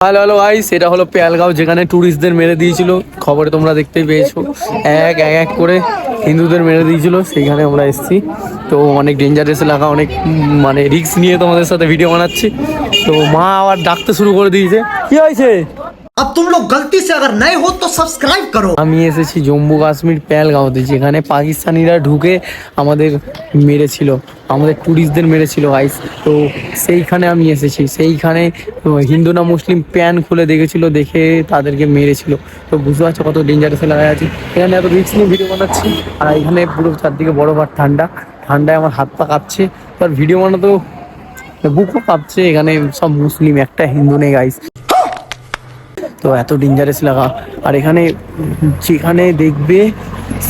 Hello hello guys, এটা হলো পেহেলগাঁও, যেখানে ট্যুরিস্টদের মেরে দিয়েছিল। খবরে তোমরা দেখতেই পেয়েছো, এক এক করে হিন্দুদের মেরে দিয়েছিল। সেইখানে আমরা এসেছি। তো অনেক ডেঞ্জারাস এলাকা, অনেক মানে রিস্ক নিয়ে তোমাদের সাথে ভিডিও বানাচ্ছি। তো মা আবার ডাকতে শুরু করে দিয়েছে। কি হয়েছে? अब तुम लोग गलती से अगर नए हो तो सब्सक्राइब करो। আমি এসেছি জম্মু কাশ্মীর পেহেলগাঁওতে, যেখানে পাকিস্তানিরা ঢুকে আমাদের মেরেছিল, আমাদের ট্যুরিস্টদের মেরেছিল গাইস। তো সেইখানে আমি এসেছি। সেইখানে হিন্দু না মুসলিম প্যান খুলে দেখেছিল, দেখে তাদেরকে মেরেছিল। তো বুঝতে পারছো কত ডেঞ্জারাস এলাকায় আছে। এখানে এত রিস্ক নিয়ে ভিডিও বানাচ্ছি, আর এখানে পুরো চারদিকে বরফ আর ঠান্ডা। ঠান্ডায় আমার হাত পা কাঁপছে, আর ভিডিও বানাতেও বুকও কাঁপছে। এখানে সব মুসলিম, একটা হিন্দু নেই গাইস। তো এত ডেঞ্জারাস লাগা। আর এখানে যেখানে দেখবে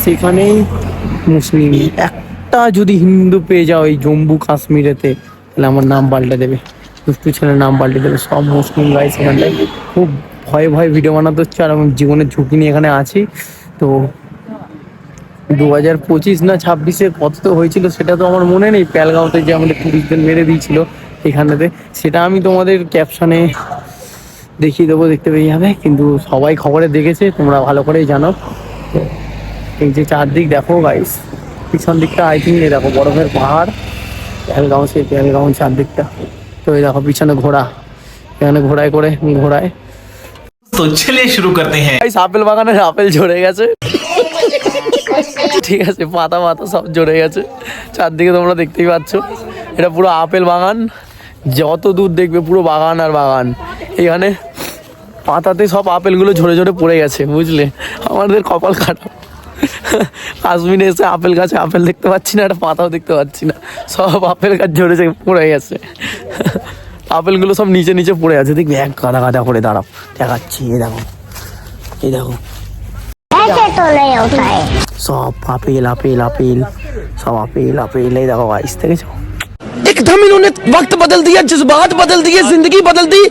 সেখানেই মুসলিম। একটা যদি হিন্দু পেয়ে যাও এই জম্মু কাশ্মীরেতে, তাহলে আমার নাম পাল্টে দেবে, দুষ্টু ছেলের নাম পাল্টে দেবে। সব মুসলিম গাইস এখানটায়। খুব ভয়ে ভয়ে ভিডিও বানাতে হচ্ছে, আর আমি জীবনের ঝুঁকি নিয়ে এখানে আছি। তো 2025 না 26-এ কত তো হয়েছিল সেটা তো আমার মনে নেই। পেহেলগাঁওতে যে আমাদের টুরিস্টদের মেরে দিয়েছিল এখানেতে, সেটা আমি তোমাদের ক্যাপশনে দেখিয়ে দেবো, দেখতে পেয়ে যাবে। কিন্তু সবাই খবরে দেখেছে, তোমরা ভালো করেই জানো। এই যে চারদিক দেখো গাইস, পিছন দিকটা আই থিঙ্ক দেখো বরফের পাহাড়। পেহেলগাঁও, সেই পেহেলগাঁও চারদিকটা। তো এই দেখো পিছনে ঘোড়া, এখানে ঘোড়ায় করে ঘোড়ায়। तो चलिए शुरू करते हैं। গাইস, আপেল বাগানের আপেল ঝরে গেছে। ঠিক আছে, পাতা পাতা সব ঝরে গেছে। চারদিকে তোমরা দেখতেই পাচ্ছ, এটা পুরো আপেল বাগান। যত দূর দেখবে পুরো বাগান আর বাগান। এখানে পাতাতে সব আপেলগুলো ঝরে ঝরে পড়ে গেছে, বুঝলে? আমাদের কপাল খারাপ। কাশ্মীরে এসে আপেল গাছে আপেল দেখতে পাচ্ছি না, একটা পাতাও দেখতে পাচ্ছি না। সব আপেল গাছ ঝরে পড়ে গেছে। আপেলগুলো সব নিচে নিচে পড়ে আছে, দেখবি এক গাদা গাদা করে। দাঁড়াও দেখাচ্ছি, এই দেখো, এই দেখো, ऐसे तो नहीं होता है। সব আপেল আপেল আপেল, সব আপেল আপেল। এই দেখো গাইস, দেখেছো? एकदम इन्होंने वक्त बदल दिया, जज्बात बदल दिए, जिंदगी बदल दी।